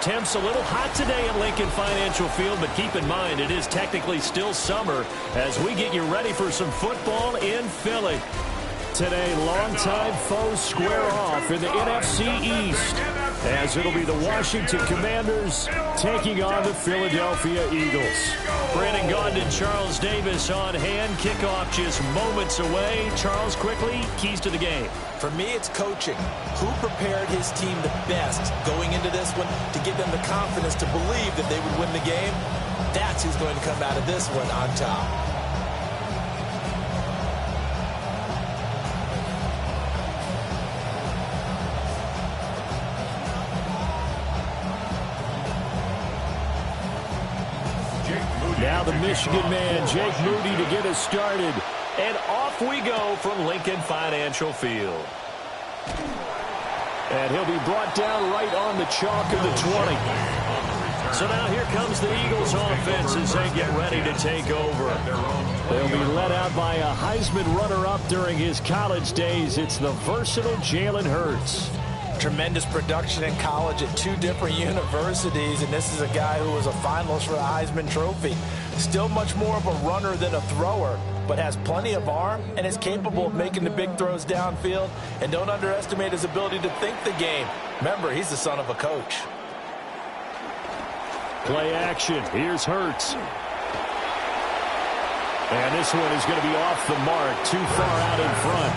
Temps a little hot today at Lincoln Financial Field, but keep in mind it is technically still summer as we get you ready for some football in Philly. Today, longtime foes square off in the NFC East as it'll be the Washington Commanders taking on the Philadelphia Eagles. Brandon Gaudin and Charles Davis on hand. Kickoff just moments away. Charles, quickly, keys to the game. For me, it's coaching. Who prepared his team the best going into this one to give them the confidence to believe that they would win the game? That's who's going to come out of this one on top. Now the Michigan man, Jake Moody, to get us started. And off we go from Lincoln Financial Field. And he'll be brought down right on the chalk of the 20. So now here comes the Eagles offense as they get ready to take over. They'll be led out by a Heisman runner-up during his college days. It's the versatile Jalen Hurts. Tremendous production in college at 2 different universities, and this is a guy who was a finalist for the Heisman Trophy. Still much more of a runner than a thrower, but has plenty of arm and is capable of making the big throws downfield. And don't underestimate his ability to think the game. Remember, he's the son of a coach. Play action. Here's Hurts. And this one is going to be off the mark, too far out in front.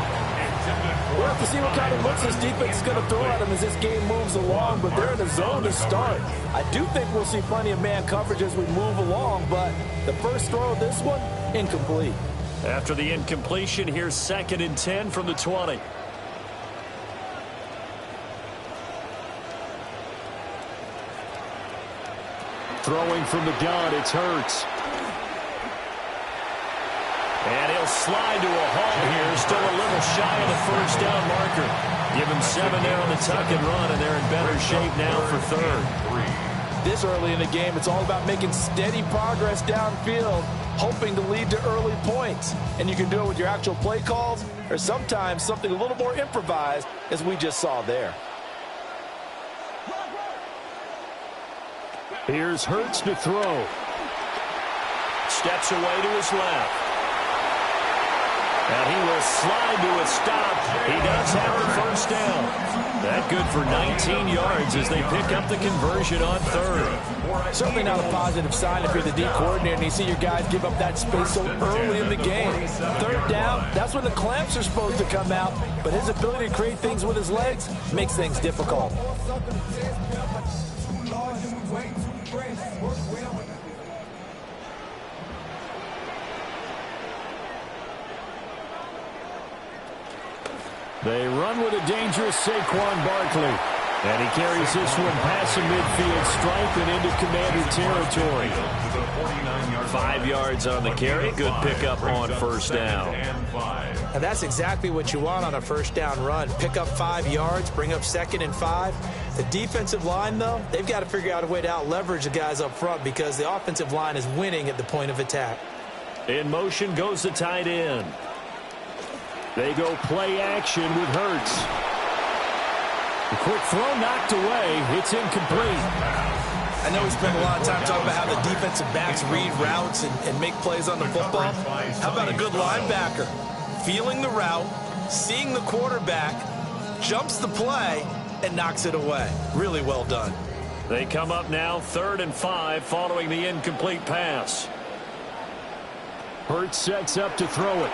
We'll have to see what kind of looks this defense is going to throw at him as this game moves along, but they're in a zone to start. I do think we'll see plenty of man coverage as we move along, but the first throw of this one, incomplete. After the incompletion, here's 2nd and 10 from the 20. Throwing from the gun, it's Hurts. And he'll slide to a halt here. Still a little shy of the first down marker. Give him 7 there on the tuck and run, and they're in better shape now for 3rd. This early in the game, it's all about making steady progress downfield, hoping to lead to early points. And you can do it with your actual play calls, or sometimes something a little more improvised, as we just saw there. Here's Hurts to throw. Steps away to his left. And he will slide to a stop. He does have the first down. That good for 19 yards as they pick up the conversion on 3rd. Certainly not a positive sign if you're the D coordinator and you see your guys give up that space so early in the game. 3rd down, that's when the clamps are supposed to come out, but his ability to create things with his legs makes things difficult. They run with a dangerous Saquon Barkley. And he carries this one past the midfield stripe and into Commander territory. 5 yards on the carry. Good pickup on 1st down. And that's exactly what you want on a 1st down run. Pick up 5 yards, bring up 2nd and 5. The defensive line, though, they've got to figure out a way to out-leverage the guys up front because the offensive line is winning at the point of attack. In motion goes the tight end. They go play action with Hurts. The quick throw knocked away. It's incomplete. I know we spent a lot of time talking about how the defensive backs read routes and make plays on the football. How about a good linebacker? Feeling the route, seeing the quarterback, jumps the play, and knocks it away. Really well done. They come up now 3rd and 5 following the incomplete pass. Hurts sets up to throw it.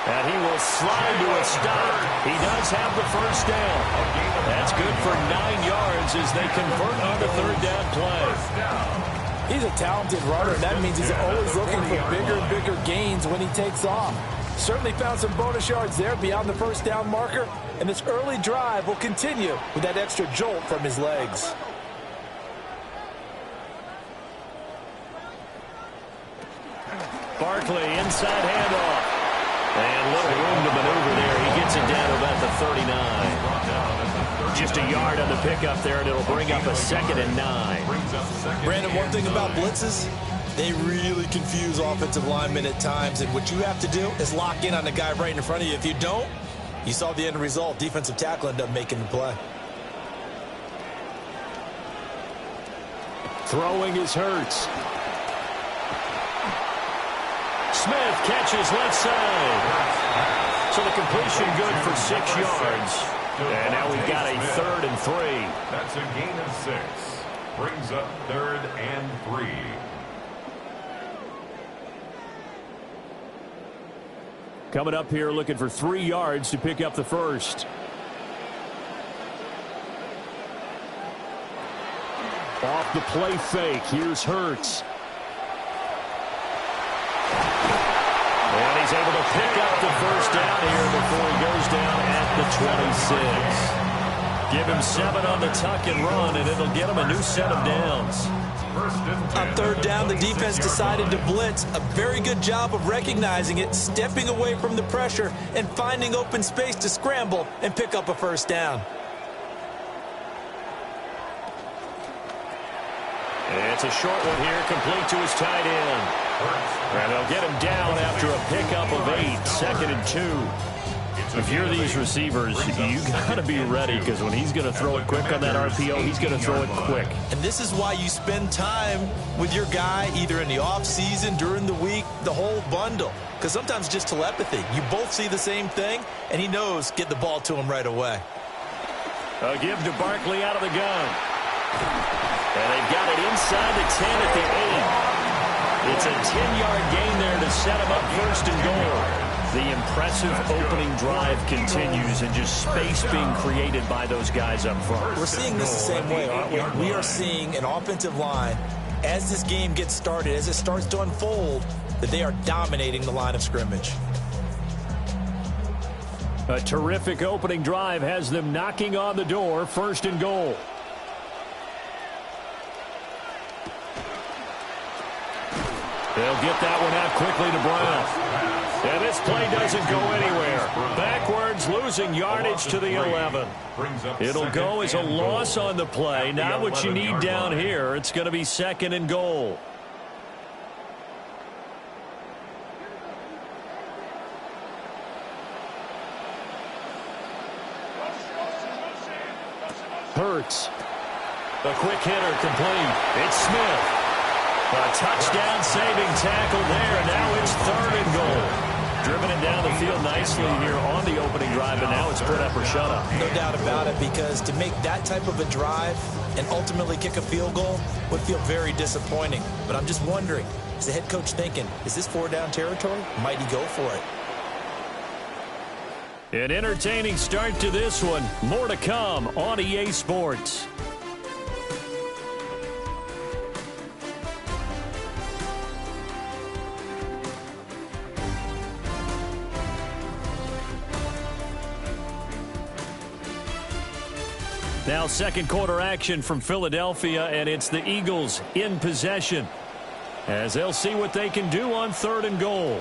And he will slide to a stop. He does have the first down. That's good for 9 yards as they convert on the 3rd down play. He's a talented runner, and that means he's always looking for bigger and bigger gains when he takes off. Certainly found some bonus yards there beyond the 1st down marker, and this early drive will continue with that extra jolt from his legs. Barkley inside handoff. And little room to maneuver there. He gets it down to about the 39. Just a yard on the pickup there, and it'll bring up a 2nd and 9. Brandon, one thing about blitzes, they really confuse offensive linemen at times, and what you have to do is lock in on the guy right in front of you. If you don't, You saw the end result. Defensive tackle ended up making the play. Throwing is Hurts. Smith catches left side. So the completion good for 6 yards. And now we've got a 3rd and 3. That's a gain of 6. Brings up 3rd and 3. Coming up here looking for 3 yards to pick up the first. Off the play fake. Here's Hurts. And he's able to pick up the first down here before he goes down at the 26. Give him 7 on the tuck and run, and it'll get him a new set of downs. On 3rd down, the defense decided to blitz. A very good job of recognizing it, stepping away from the pressure, and finding open space to scramble and pick up a first down. It's a short one here, complete to his tight end. And they'll get him down after a pickup of 8, 2nd and 2. If you're these receivers, you got to be ready, because when he's going to throw it quick on that RPO, he's going to throw it quick. And this is why you spend time with your guy either in the offseason, during the week, the whole bundle. Because sometimes just telepathy. You both see the same thing, and he knows get the ball to him right away. A give to Barkley out of the gun. And they've got it inside the 10 at the 8. It's a 10-yard gain there to set him up 1st and goal. The impressive opening drive continues, and just space being created by those guys up front. We're seeing this the same way, aren't we? We are seeing an offensive line, as this game gets started, as it starts to unfold, that they are dominating the line of scrimmage. A terrific opening drive has them knocking on the door, 1st and goal. They'll get that one out quickly to Brown. And this play doesn't go anywhere. Backwards, losing yardage to the 11. It'll go as a loss on the play. Not what you need down here. It's going to be 2nd and goal. Hurts. A quick hitter complete. It's Smith. A touchdown saving tackle there. Now it's 3rd and goal. Driven it down the field nicely here on the opening drive, and now it's put up or shut up. No doubt about it, because to make that type of a drive and ultimately kick a field goal would feel very disappointing. But I'm just wondering, is the head coach thinking, is this 4-down territory? Might he go for it? An entertaining start to this one. More to come on EA Sports. Now 2nd quarter action from Philadelphia, and it's the Eagles in possession, as they'll see what they can do on 3rd and goal.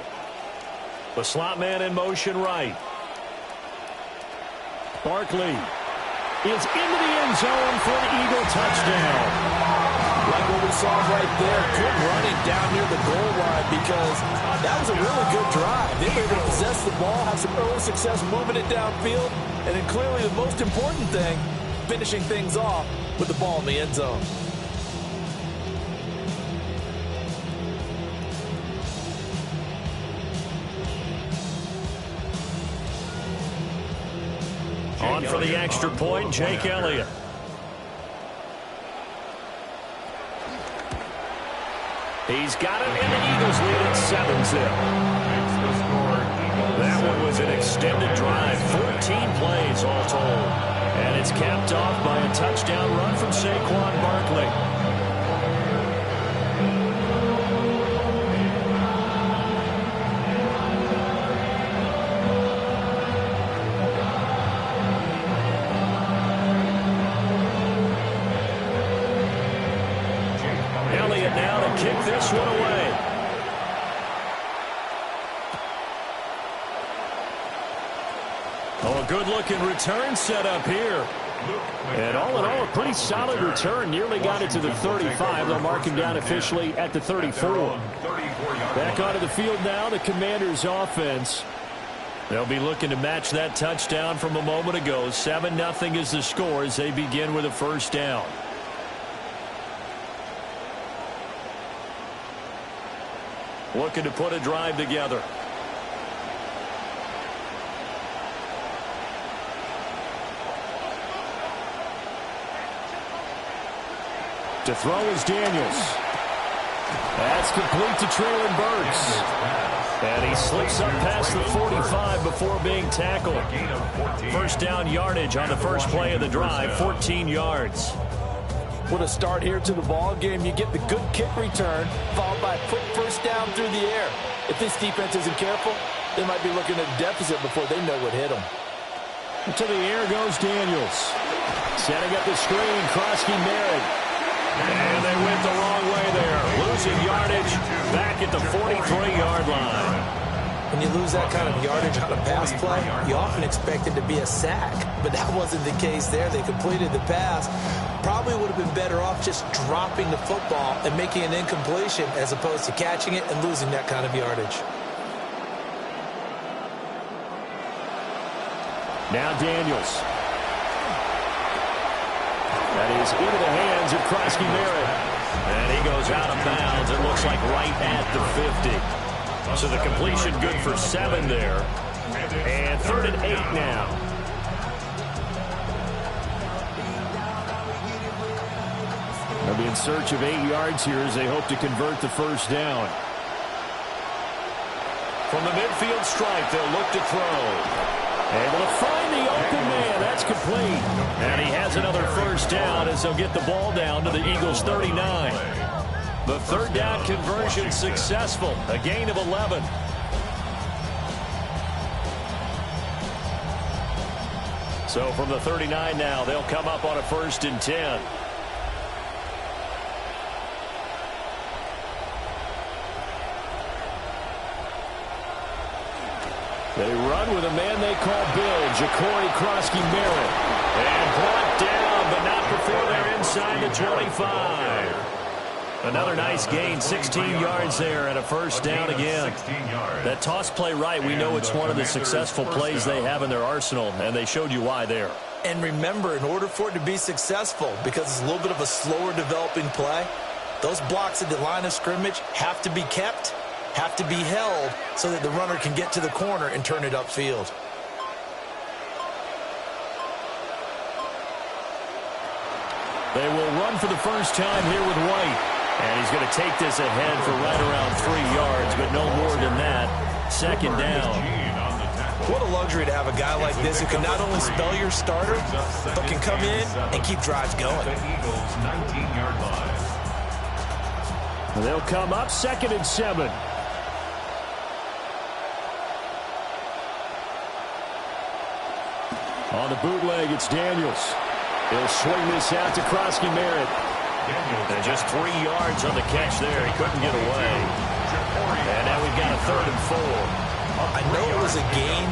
The slot man in motion right. Barkley is into the end zone for the Eagle touchdown. Like what we saw right there, good running down near the goal line, because that was a really good drive. They were able to possess the ball, have some early success moving it downfield, and then clearly the most important thing, finishing things off with the ball in the end zone. On for the extra point, Jake Elliott. He's got it, and the Eagles lead at 7-zip. That one was an extended drive, 14 plays all told. And it's capped off by a touchdown run from Saquon Barkley. Elliott now to kick this one away. Oh, a good-looking return set up here. And all in all, a pretty solid return. Nearly got it to the 35. They'll mark him down officially at the 34. Back onto the field now, the Commanders' offense. They'll be looking to match that touchdown from a moment ago. 7-0 is the score as they begin with a first down. Looking to put a drive together. To throw is Daniels. That's complete to Traylon Burks. And he slips up past the 45 before being tackled. First down yardage on the first play of the drive, 14 yards. With a start here to the ball game, you get the good kick return, followed by a quick first down through the air. If this defense isn't careful, they might be looking at a deficit before they know what hit them. To the air goes Daniels. Setting up the screen, Krosky Merritt. And they went the wrong way there. Losing yardage back at the 43-yard line. When you lose that kind of yardage on a pass play, you often expect it to be a sack. But that wasn't the case there. They completed the pass. Probably would have been better off just dropping the football and making an incompletion as opposed to catching it and losing that kind of yardage. Now Daniels. That is into the hands of Krosky Merritt. And he goes out of bounds. It looks like right at the 50. So the completion good for 7 there. And 3rd and 8 now. They'll be in search of 8 yards here as they hope to convert the first down. From the midfield stripe, they'll look to throw. Able to find the open man. That's complete. And he has another first down as they'll get the ball down to the Eagles' 39. The 3rd down conversion successful. A gain of 11. So from the 39 now, they'll come up on a 1st and 10. They run with a man they call Bill, Ja'Cory Krosky Merritt. And brought down, but not before they're inside the 25. Another nice gain, 16 yards there, and a first down again. That toss play right, we know it's one of the successful plays they have in their arsenal, and they showed you why there. And remember, in order for it to be successful, because it's a little bit of a slower developing play, those blocks at the line of scrimmage have to be kept, have to be held so that the runner can get to the corner and turn it upfield. They will run for the first time here with White. And he's going to take this ahead for right around 3 yards, but no more than that. 2nd down. What a luxury to have a guy like this who can not only spell your starter, but can come in and keep drives going. They'll come up 2nd and 7. On the bootleg, it's Daniels. He'll swing this out to Krosky Merritt. And just 3 yards on the catch there. He couldn't get away. And now we've got a 3rd and 4. I know it was a gain,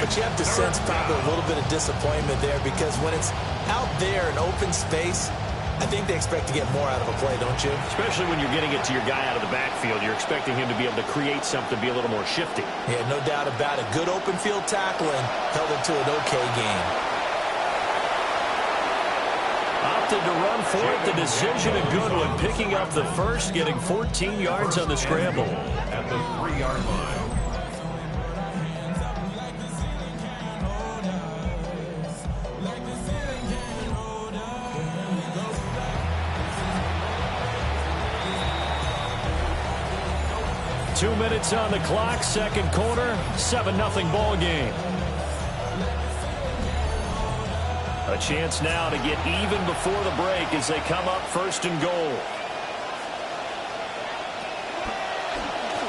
but you have to sense probably a little bit of disappointment there because when it's out there in open space, I think they expect to get more out of a play, don't you? Especially when you're getting it to your guy out of the backfield. You're expecting him to be able to create something, be a little more shifty. Yeah, no doubt about it. Good open field tackling held it to an okay game. Opted to run for it. The decision a good one. Picking up the first, getting 14 yards on the scramble. At the 3-yard line. Two minutes on the clock, 2nd quarter, 7-0 ball game. A chance now to get even before the break as they come up 1st and goal.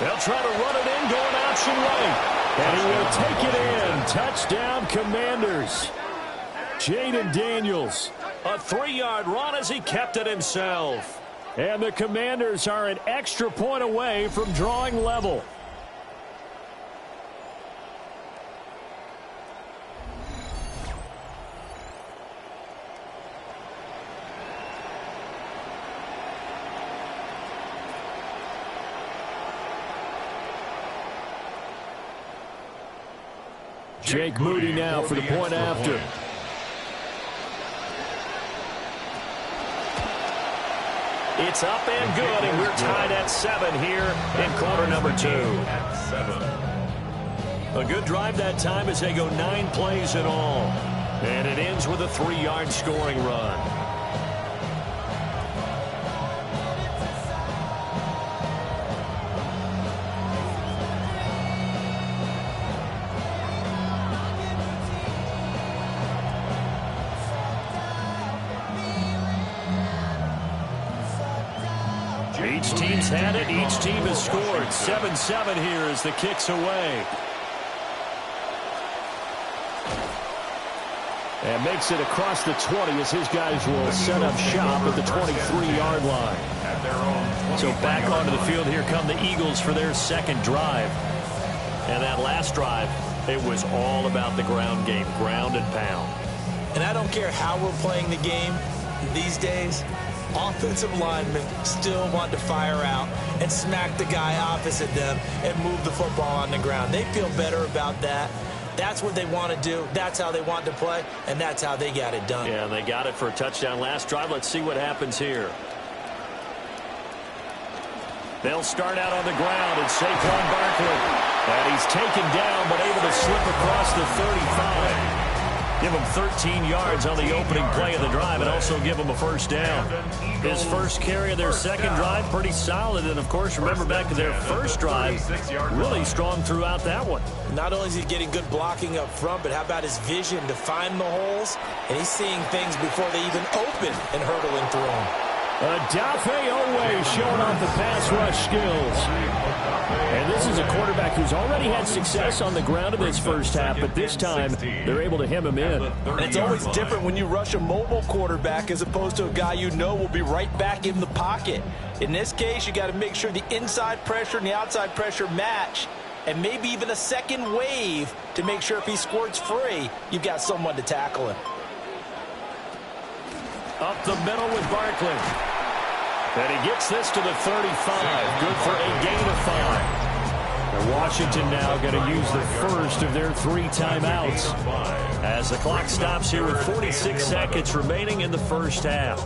They'll try to run it in, going option right. And he will take it in. Touchdown, Commanders. Jaden Daniels, a 3-yard run as he kept it himself. And the Commanders are an extra point away from drawing level. Jake Moody now for the point after. It's up and good, and we're tied at 7 here in quarter number 2. A good drive that time as they go 9 plays in all. And it ends with a 3-yard scoring run. Each team's had it. Each team has scored. 7-7 here as the kick's away. And makes it across the 20 as his guys will set up shop at the 23-yard line. So back onto the field, here come the Eagles for their second drive. And that last drive, it was all about the ground game, ground and pound. And I don't care how we're playing the game these days, offensive linemen still want to fire out and smack the guy opposite them and move the football on the ground. They feel better about that. That's what they want to do. That's how they want to play, and that's how they got it done. Yeah, and they got it for a touchdown last drive. Let's see what happens here. They'll start out on the ground, and Saquon Barkley. And he's taken down, but able to slip across the 35. Give him 13 yards on the opening play of the drive and also give him a first down. His first carry of their second drive, pretty solid. And, of course, remember back to their first drive, really strong throughout that one. Not only is he getting good blocking up front, but how about his vision to find the holes? And he's seeing things before they even open and hurtling through them. Dafe Owe showing off the pass rush skills. And this is a quarterback who's already had success on the ground in this first half, but this time they're able to hem him in. And it's always different when you rush a mobile quarterback as opposed to a guy you know will be right back in the pocket. In this case, you got to make sure the inside pressure and the outside pressure match, and maybe even a second wave to make sure if he squirts free, you've got someone to tackle him. Up the middle with Barkley. And he gets this to the 35. Good for a gain of 5. And Washington now going to use the first of their 3 timeouts as the clock stops here with 46 seconds remaining in the first half.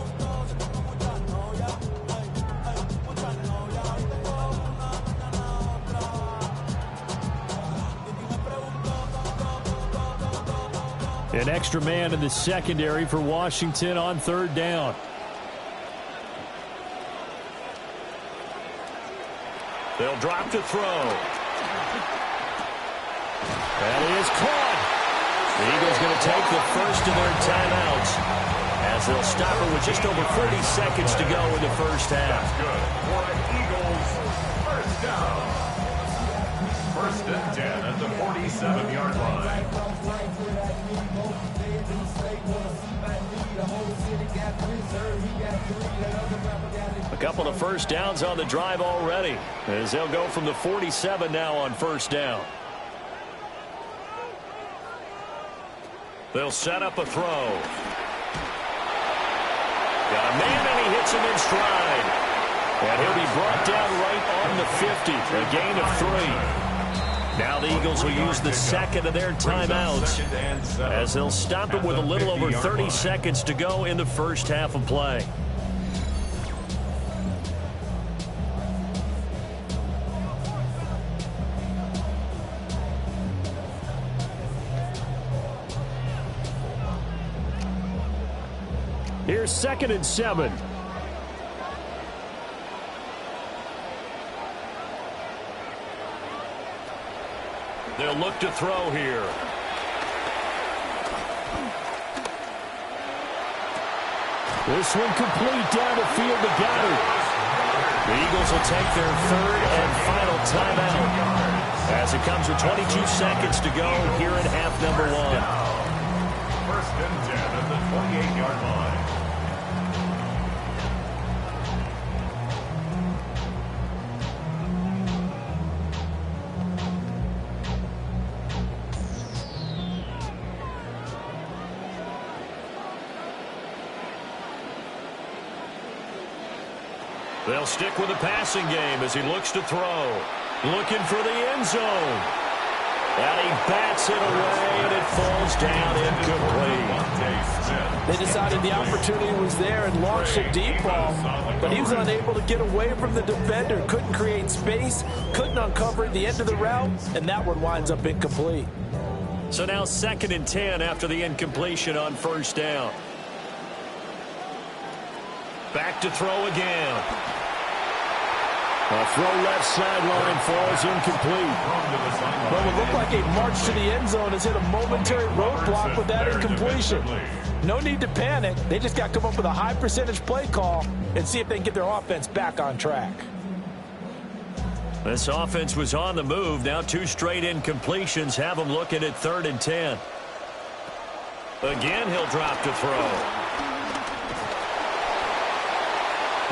An extra man in the secondary for Washington on third down. They'll drop to throw. That is caught. The Eagles going to take the first of their timeouts as they'll stop it with just over 30 seconds to go in the first half. That's good for an Eagles first down. First and 10 at the 47-yard line. A couple of first downs on the drive already as they'll go from the 47 now on first down. They'll set up a throw. Got a man and he hits him in stride. And he'll be brought down right on the 50. A gain of 3. Now the Eagles will use the second of their timeouts as they'll stop it with a little over 30 seconds to go in the first half of play. Here's 2nd and 7. They'll look to throw here. This one complete down the field to Goddard. The Eagles will take their 3rd and final timeout as it comes with 22 seconds to go here in half number 1. First and 10 at the 28-yard line. They'll stick with the passing game as he looks to throw. Looking for the end zone. And he bats it away, and it falls down incomplete. They decided the opportunity was there and launched a deep ball, but he was unable to get away from the defender. Couldn't create space, couldn't uncover the end of the route, and that one winds up incomplete. So now 2nd and 10 after the incompletion on 1st down. Back to throw again. A throw left sideline falls incomplete. Well, it looked like a march to the end zone has hit a momentary roadblock with that incompletion. No need to panic. They just got to come up with a high percentage play call and see if they can get their offense back on track. This offense was on the move. Now 2 straight incompletions have them looking at 3rd and 10. Again, he'll drop to throw.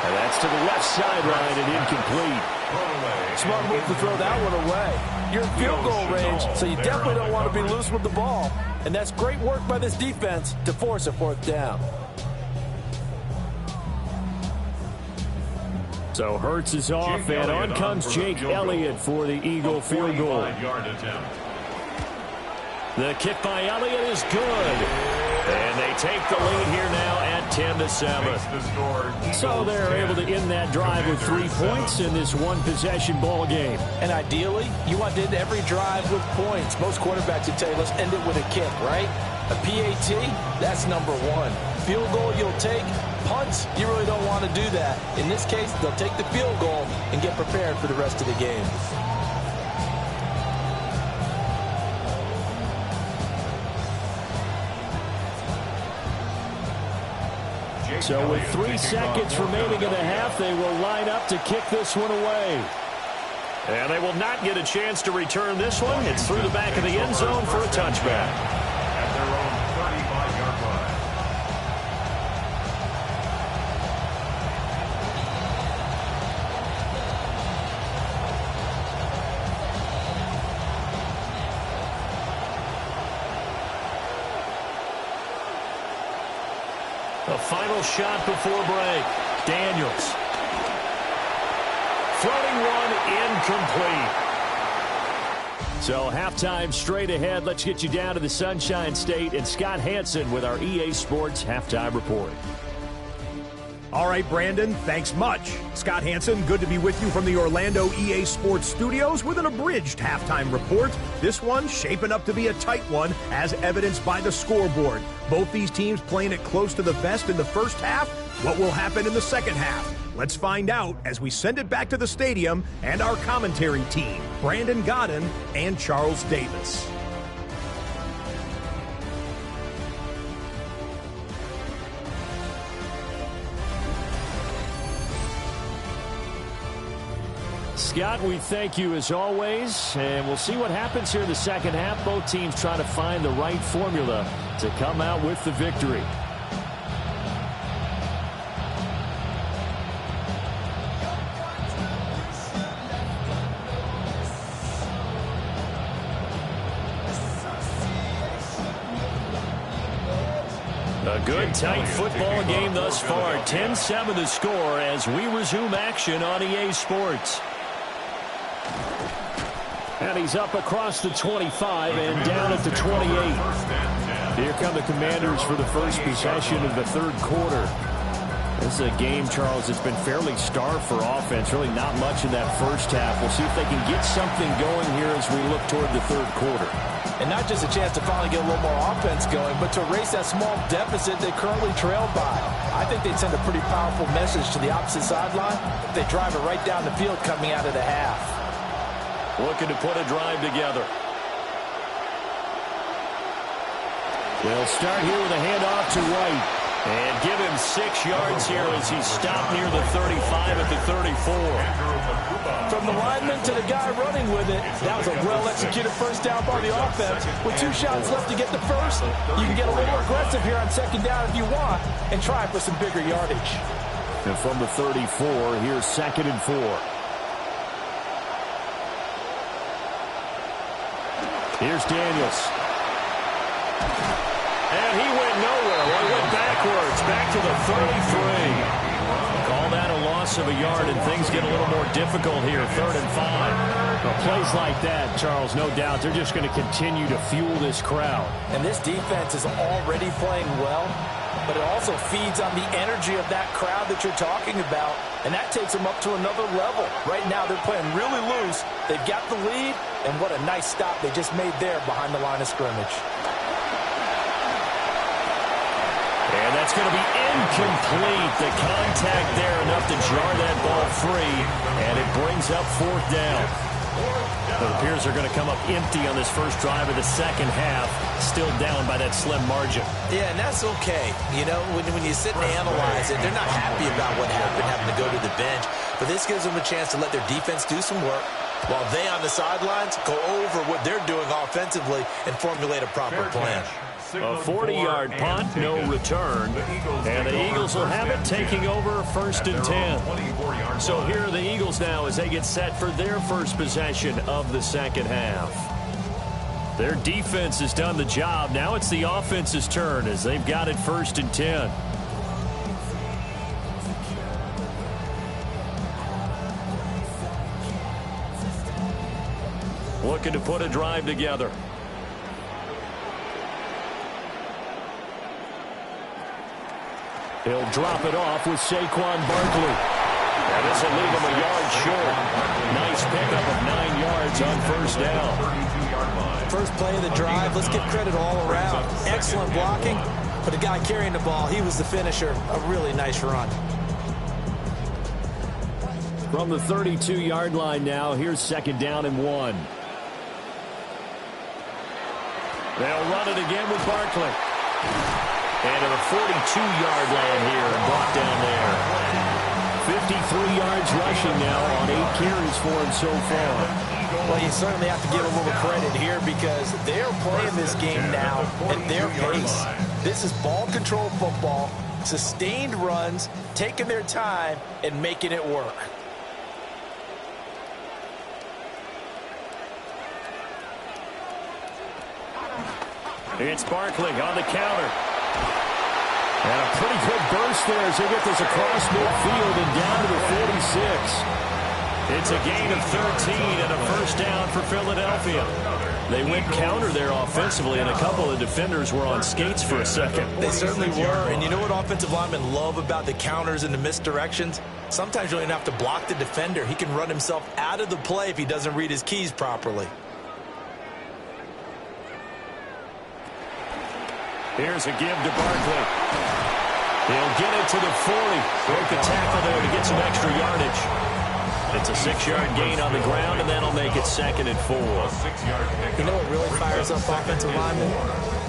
And that's to the left sideline and incomplete. Smart move to throw that one away. You're in field goal range, so you definitely don't want to be loose with the ball. And that's great work by this defense to force a 4th down. So Hurts is off, and on comes Jake Elliott for the Eagle field goal. The kick by Elliott is good. And they take the lead here now at 10-7. So they're able to end that drive with 3 points in this one-possession ball game. And ideally, you want to end every drive with points. Most quarterbacks would tell you, let's end it with a kick, right? A PAT, that's number 1. Field goal you'll take. Punts, you really don't want to do that. In this case, they'll take the field goal and get prepared for the rest of the game. So with 3 seconds remaining in the half, they will line up to kick this one away. And they will not get a chance to return this one. It's through the back of the end zone for a touchback. At their own 35-yard line. A final shot before break. Daniels. Floating one incomplete. So halftime straight ahead. Let's get you down to the Sunshine State and Scott Hansen with our EA Sports Halftime Report. All right, Brandon, thanks much. Scott Hansen, good to be with you from the Orlando EA Sports Studios with an abridged halftime report. This one shaping up to be a tight one, as evidenced by the scoreboard. Both these teams playing it close to the vest in the first half. What will happen in the second half? Let's find out as we send it back to the stadium and our commentary team, Brandon Godden and Charles Davis. Scott, we thank you as always, and we'll see what happens here in the second half. Both teams trying to find the right formula to come out with the victory. A good, tight football game thus far. 10-7 the score as we resume action on EA Sports. And he's up across the 25 and down at the 28. Here come the Commanders for the first possession of the third quarter. This is a game, Charles, that's been fairly starved for offense. Really not much in that first half. We'll see if they can get something going here as we look toward the third quarter. And not just a chance to finally get a little more offense going, but to erase that small deficit they currently trailed by. I think they'd send a pretty powerful message to the opposite sideline if they drive it right down the field coming out of the half. Looking to put a drive together. They'll start here with a handoff to White. And give him 6 yards here as he's stopped near the 35 at the 34. From the lineman to the guy running with it, that was a well-executed first down by the offense. With 2 shots left to get the first, you can get a little more aggressive here on second down if you want and try for some bigger yardage. And from the 34, here's 2nd and 4. Here's Daniels. And he went nowhere. Well, he went backwards, back to the 33. Call that a loss of a yard, and things get a little more difficult here. 3rd and 5. Well, plays like that, Charles, no doubt, they're just going to continue to fuel this crowd. And this defense is already playing well, but it also feeds on the energy of that crowd that you're talking about, and that takes them up to another level. Right now, they're playing really loose. They've got the lead, and what a nice stop they just made there behind the line of scrimmage. And that's going to be incomplete. The contact there enough to jar that ball free, and it brings up fourth down. It appears they're going to come up empty on this first drive of the second half, still down by that slim margin. Yeah, and that's okay. You know, when you sit and analyze it, they're not happy about what happened, having to go to the bench. But this gives them a chance to let their defense do some work while they on the sidelines go over what they're doing offensively and formulate a proper plan. A 40-yard punt, no return. And the Eagles will have it, taking over first and 10. So here are the Eagles now as they get set for their first possession of the second half. Their defense has done the job. Now it's the offense's turn as they've got it first and 10. Looking to put a drive together. He'll drop it off with Saquon Barkley. And this will leave him a yard short. Nice pickup of 9 yards on first down. First play of the drive, let's give credit all around. Excellent blocking, but the guy carrying the ball, he was the finisher. A really nice run. From the 32-yard line now, here's second down and 1. They'll run it again with Barkley. And to the 42-yard line here and brought down there. 53 yards rushing now on 8 carries for him so far. Well, you certainly have to give a little credit here because they're playing this game now at their pace. This is ball control football, sustained runs, taking their time and making it work. It's Barkley on the counter. And a pretty good burst there as they get this across midfield and down to the 46. It's a gain of 13 and a first down for Philadelphia. They went counter there offensively, and a couple of defenders were on skates for a second. They certainly were, and you know what offensive linemen love about the counters and the misdirections? Sometimes you don't even have to block the defender. He can run himself out of the play if he doesn't read his keys properly. Here's a give to Barkley. He'll get it to the 40. Broke the tackle there to get some extra yardage. It's a 6-yard gain on the ground, and that'll make it second and 4. You know what really fires up offensive linemen?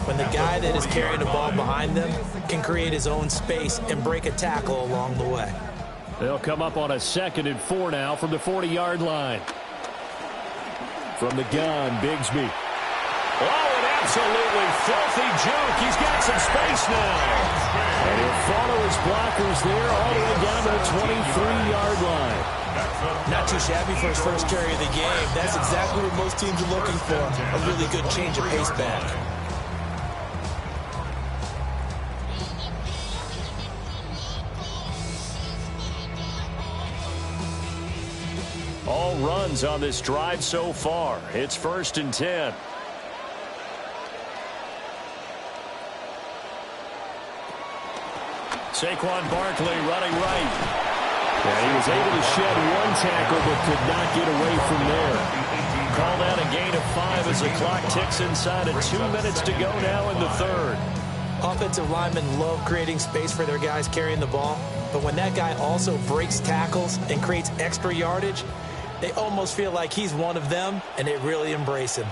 When the guy that is carrying the ball behind them can create his own space and break a tackle along the way. They'll come up on a second and 4 now from the 40-yard line. From the gun, Bigsby. Oh, an absolutely filthy juke. He's got some space now. And he'll follow his blockers there all the way down to the 23-yard line. Not too shabby for his first carry of the game. That's exactly what most teams are looking for. A really good change of pace back. All runs on this drive so far. It's first and 10. Saquon Barkley running right. And he was able to shed one tackle but could not get away from there. Called out a gain of 5 as the clock ticks inside of 2 minutes to go now in the third. Offensive linemen love creating space for their guys carrying the ball, but when that guy also breaks tackles and creates extra yardage, they almost feel like he's one of them, and they really embrace him.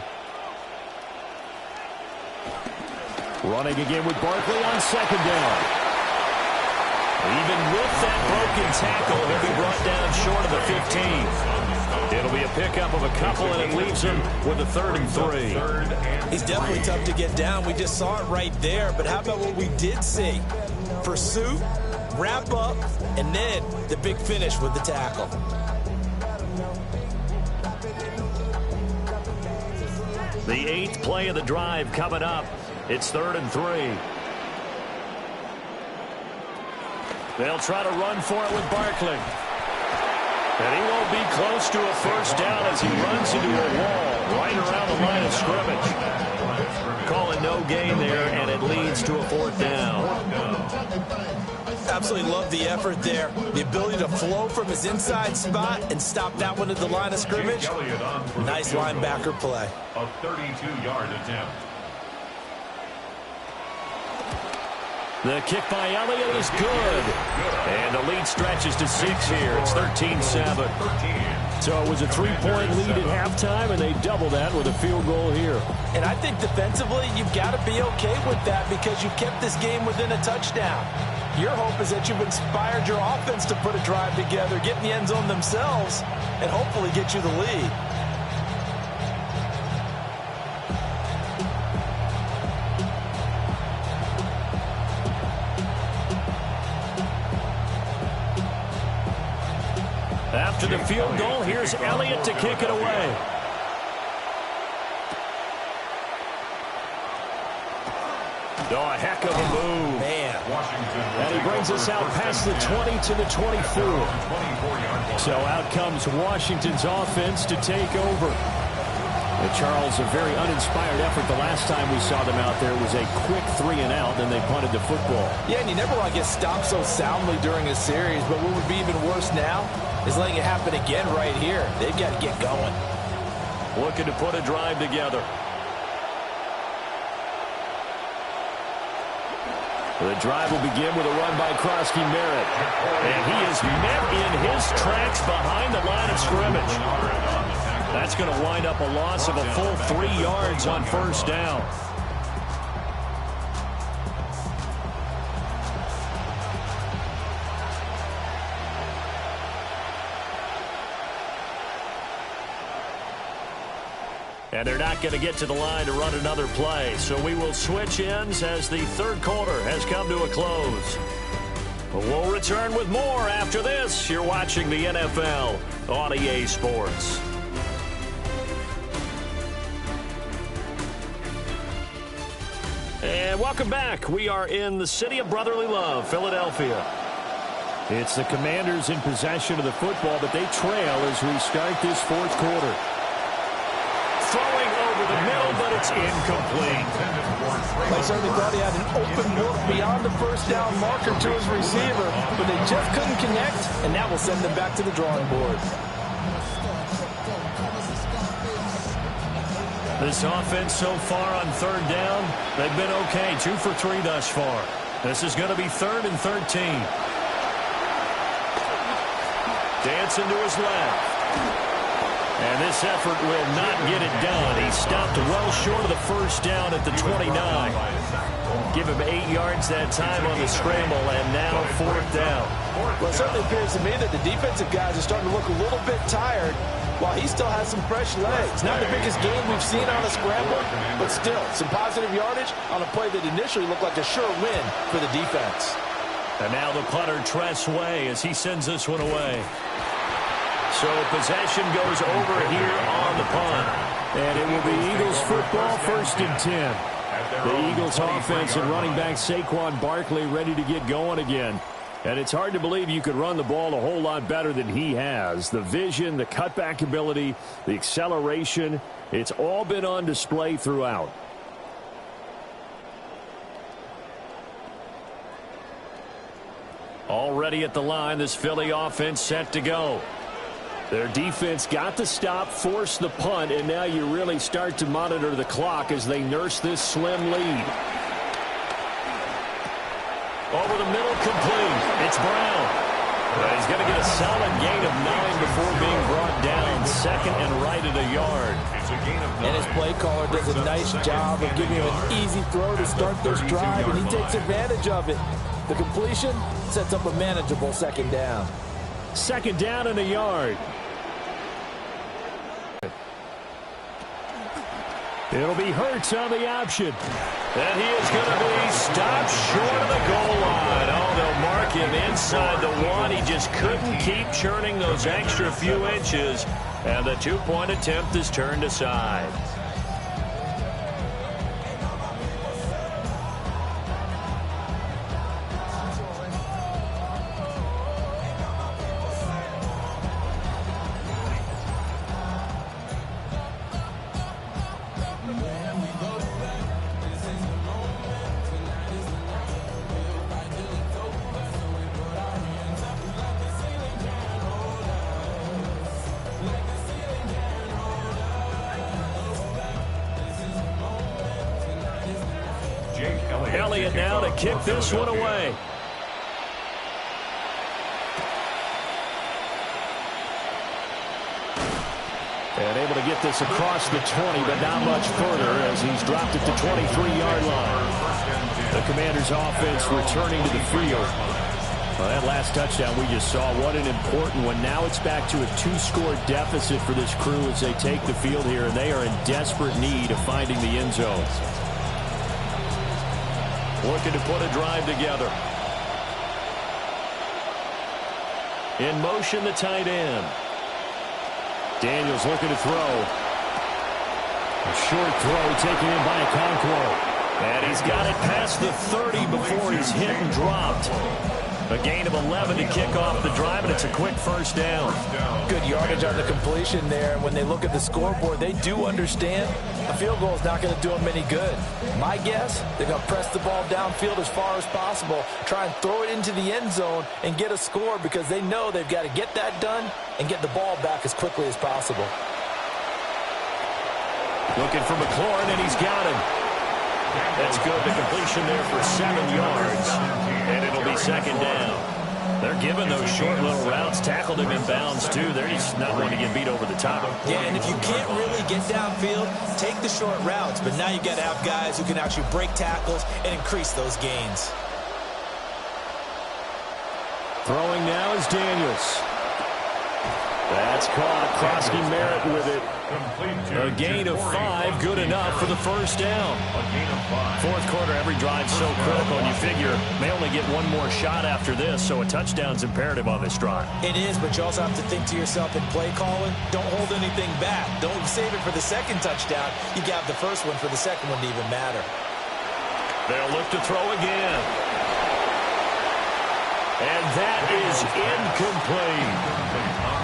Running again with Barkley on second down. Even with that broken tackle, he'll be brought down short of the 15. It'll be a pickup of a couple, and it leaves him with a 3rd and 3. He's definitely tough to get down. We just saw it right there, but how about what we did see? Pursuit, wrap up, and then the big finish with the tackle. The 8th play of the drive coming up. It's 3rd and 3. They'll try to run for it with Barkley. And he won't be close to a first down as he runs into a wall right around the line of scrimmage. Calling no gain there, and it leads to a fourth down. Absolutely love the effort there. The ability to flow from his inside spot and stop that one at the line of scrimmage. Nice linebacker play. A 32-yard attempt. The kick by Elliott is good. And the lead stretches to 6 here. It's 13-7. So it was a 3-point lead at halftime, and they double that with a field goal here. And I think defensively, you've got to be okay with that because you've kept this game within a touchdown. Your hope is that you've inspired your offense to put a drive together, get in the end zone themselves, and hopefully get you the lead. After the field goal, here's Elliott to kick it away. Oh, a heck of a move. Man. And he brings us out past the 20 to the 24. So out comes Washington's offense to take over. And Charles, a very uninspired effort. The last time we saw them out there was a quick 3-and-out, then they punted the football. Yeah, and you never want to get stopped so soundly during a series, but what would be even worse now is letting it happen again right here. They've got to get going. Looking to put a drive together. The drive will begin with a run by Krosky Merritt. And he is met in his tracks behind the line of scrimmage. That's going to wind up a loss of a full 3 yards on first down. And they're not going to get to the line to run another play. So we will switch ends as the third quarter has come to a close. We'll return with more after this. You're watching the NFL on EA Sports. And welcome back. We are in the city of brotherly love, Philadelphia. It's the Commanders in possession of the football, but they trail as we start this fourth quarter. Throwing over the middle, but it's incomplete. I certainly thought he had an open look beyond the first down marker to his receiver, but they just couldn't connect, and that will send them back to the drawing board. This offense so far on third down, they've been okay. 2 for 3 thus far. This is going to be 3rd and 13. Dancing to his left. And this effort will not get it done. He stopped well short of the first down at the 29. Give him 8 yards that time on the scramble, and now 4th down. Well, it certainly appears to me that the defensive guys are starting to look a little bit tired while he still has some fresh legs. Not the biggest game we've seen on a scramble, but still some positive yardage on a play that initially looked like a sure win for the defense. And now the punter Tress Way as he sends this one away. So possession goes over here on the punt. And it will be Eagles football, 1st and 10. The Eagles offense and running back Saquon Barkley ready to get going again. And it's hard to believe you could run the ball a whole lot better than he has. The vision, the cutback ability, the acceleration, it's all been on display throughout. Already at the line, this Philly offense set to go. Their defense got the stop, forced the punt, and now you really start to monitor the clock as they nurse this slim lead. Over the middle, complete. It's Brown. He's going to get a solid gain of 9 before being brought down. 2nd and right at a yard. And his play caller does a nice job of giving him an easy throw to start this drive, and he takes advantage of it. The completion sets up a manageable 2nd down. 2nd down and a yard. It'll be Hurts on the option. And he is going to be stopped short of the goal line. Oh, they'll mark him inside the 1. He just couldn't keep churning those extra few inches. And the 2-point attempt is turned aside. Elliott now to kick this one away. And able to get this across the 20, but not much further as he's dropped it to 23-yard line. The Commanders' offense returning to the field. Well, that last touchdown we just saw, what an important one. Now it's back to a 2-score deficit for this crew as they take the field here, and they are in desperate need of finding the end zone. Looking to put a drive together. In motion, the tight end. Daniels looking to throw. A short throw taken in by Okonkwo. And he's got it past the 30 before he's hit and dropped. A gain of 11 to kick off the drive, and it's a quick first down. Good yardage on the completion there. And when they look at the scoreboard, they do understand a field goal is not going to do them any good. My guess, they're going to press the ball downfield as far as possible, try and throw it into the end zone and get a score because they know they've got to get that done and get the ball back as quickly as possible. Looking for McLaurin, and he's got him. That's good. The completion there for 7 yards, and it'll be second down. They're giving those short little routes. Tackled him in bounds, too. They're just not wanting to get beat over the top. Yeah, and if you can't really get downfield, take the short routes. But now you've got to have guys who can actually break tackles and increase those gains. Throwing now is Daniels. That's caught. Krosky Merritt with it. A gain of 5, good enough for the first down. Fourth quarter, every drive so critical, and you figure may only get one more shot after this, so a touchdown's imperative on this drive. It is, but you also have to think to yourself in play calling, don't hold anything back. Don't save it for the second touchdown. You got the first one for the second one to even matter. They'll look to throw again. And that is incomplete.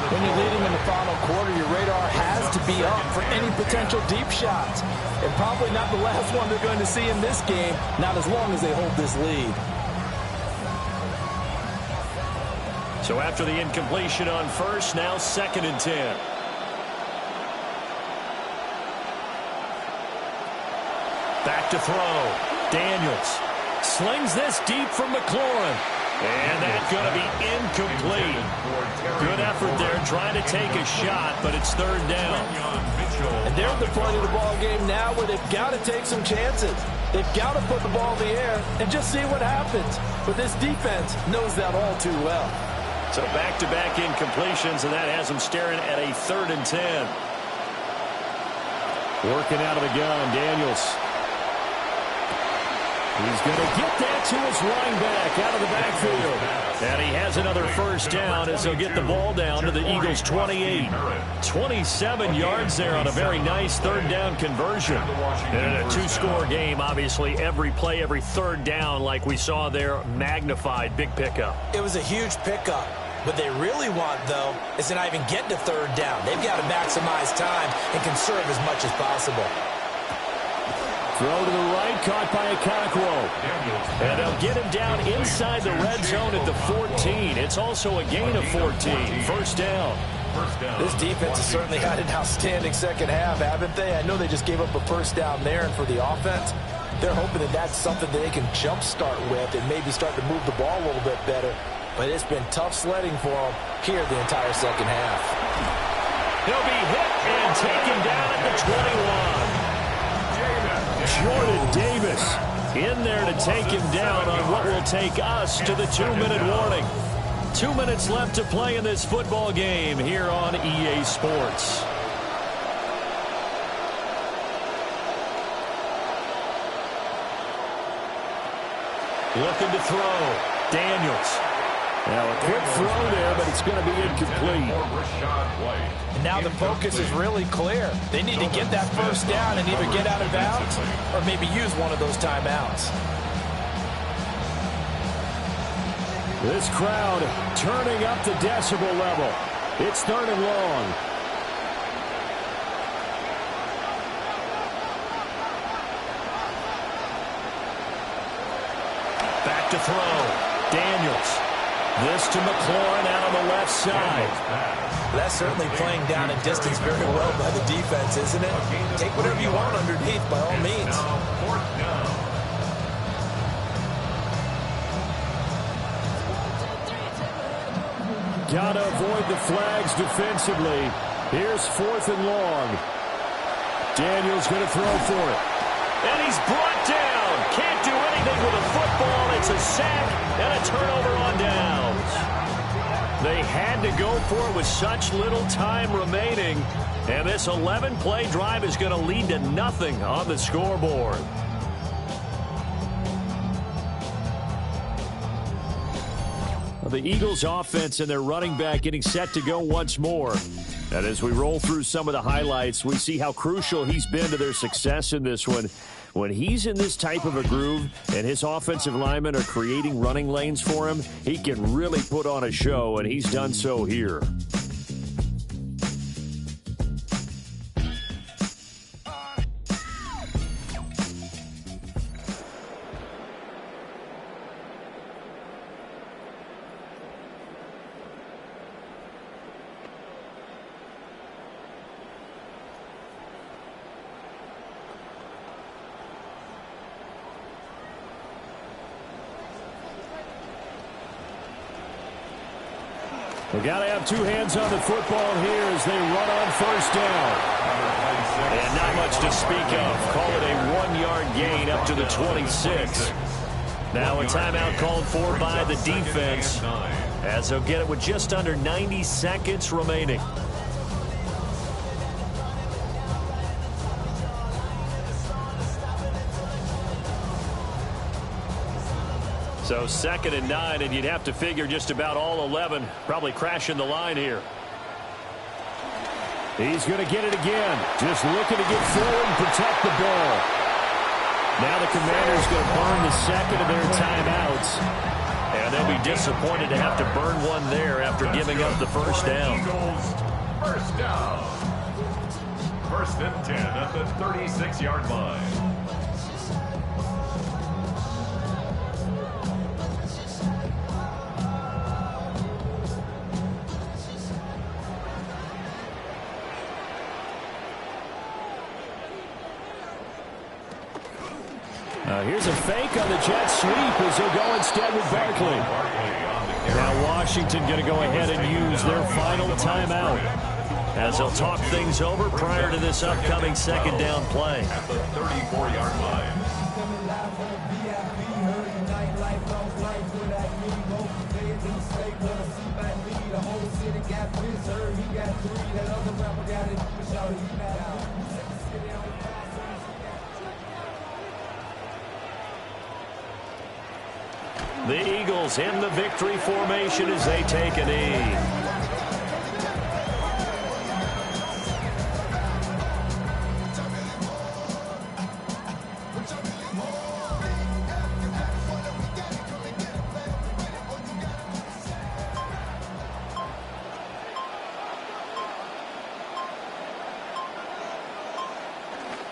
When you're leading in the final quarter, your radar has to be up for any potential deep shots. And probably not the last one they're going to see in this game, not as long as they hold this lead. So after the incompletion on first, now 2nd and 10. Back to throw. Daniels slings this deep from McLaurin. And that's going to be incomplete. Good effort there, trying to take a shot, but it's 3rd down. And they're at the point of the ball game now where they've got to take some chances. They've got to put the ball in the air and just see what happens. But this defense knows that all too well. So back-to-back incompletions, and that has them staring at a 3rd and 10. Working out of the gun, Daniels. He's going to get that to his running back out of the backfield. And he has another first down as he'll get the ball down to the Eagles' 28. 27 yards there on a very nice 3rd down conversion. And in a 2-score game, obviously, every play, every 3rd down, like we saw there, magnified. Big pickup. It was a huge pickup. What they really want, though, is to not even get to 3rd down. They've got to maximize time and conserve as much as possible. Throw to the right, caught by Okonkwo. And they'll get him down inside the red zone at the 14. It's also a gain of 14. First down. This defense has certainly had an outstanding second half, haven't they? I know they just gave up a first down there, and for the offense, they're hoping that that's something that they can jumpstart with and maybe start to move the ball a little bit better. But it's been tough sledding for them here the entire second half. He'll be hit and taken down at the 21. Jordan Davis in there to take him down on what will take us to the 2-minute warning. 2 minutes left to play in this football game here on EA Sports. Looking to throw. Daniels. Now a quick throw there, but it's going to be incomplete. And now the focus is really clear. They need to get that first down and either get out of bounds or maybe use one of those timeouts. This crowd turning up the decibel level. It's 3rd and long. Back to throw. Daniels. This to McLaurin out on the left side. That's certainly playing down and distance very well by the defense, isn't it? Take whatever you want underneath by all means. Gotta avoid the flags defensively. Here's 4th and long. Daniels going to throw for it. And he's brought down. Can't do anything with a football. It's a sack and a turnover on downs. They had to go for it with such little time remaining. And this 11-play drive is going to lead to nothing on the scoreboard. The Eagles offense and their running back getting set to go once more. And as we roll through some of the highlights, we see how crucial he's been to their success in this one. When he's in this type of a groove and his offensive linemen are creating running lanes for him, he can really put on a show, and he's done so here. We got to have two hands on the football here as they run on first down. And not much to speak of. Call it a 1-yard gain up to the 26. Now a timeout called for by the defense as they'll get it with just under 90 seconds remaining. So 2nd and 9, and you'd have to figure just about all 11 probably crashing the line here. He's going to get it again. Just looking to get forward and protect the ball. Now the Commanders going to burn the second of their timeouts. And they'll be disappointed to have to burn one there after giving up the first down. First down. 1st and 10 at the 36-yard line. Here's a fake on the jet sweep as they'll go instead with Barkley. Now Washington going to go ahead and use their final timeout as they'll talk things over prior to this upcoming 2nd down play. At the 34-yard line. The Eagles in the victory formation as they take a knee.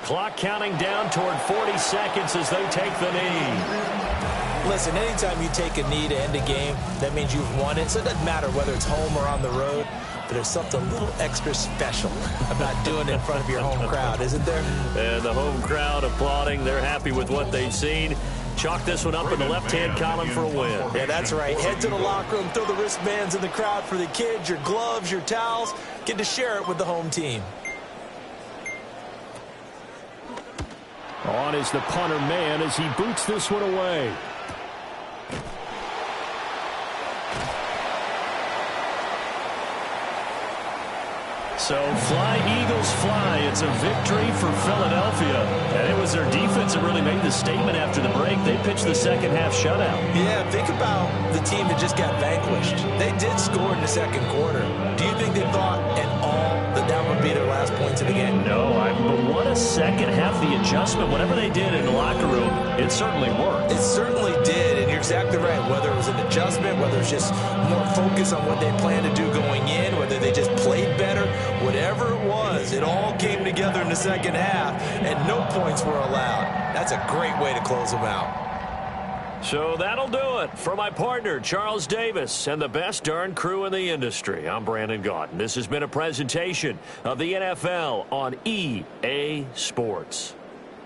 Clock counting down toward 40 seconds as they take the knee. Listen, anytime you take a knee to end a game, that means you've won it. So it doesn't matter whether it's home or on the road, but there's something a little extra special about doing it in front of your home crowd, isn't there? And the home crowd applauding. They're happy with what they've seen. Chalk this one up in the left-hand column for a win. Yeah, that's right. Head to the locker room, throw the wristbands in the crowd for the kids, your gloves, your towels. Get to share it with the home team. On is the punter man as he boots this one away. So fly, Eagles, fly. It's a victory for Philadelphia. And it was their defense that really made the statement after the break. They pitched the second half shutout. Yeah, think about the team that just got vanquished. They did score in the second quarter. Do you think they thought at all that would be their last points of the game? No, but what a second half. The adjustment, whatever they did in the locker room, it certainly worked. It certainly did, and you're exactly right. Whether it was an adjustment, whether it's just more focus on what they planned to do going in, whether they just played better, whatever it was, it all came together in the second half, and no points were allowed. That's a great way to close them out. So that'll do it for my partner, Charles Davis, and the best darn crew in the industry. I'm Brandon Gaudin. This has been a presentation of the NFL on EA Sports.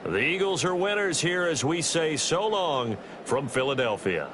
The Eagles are winners here as we say so long from Philadelphia.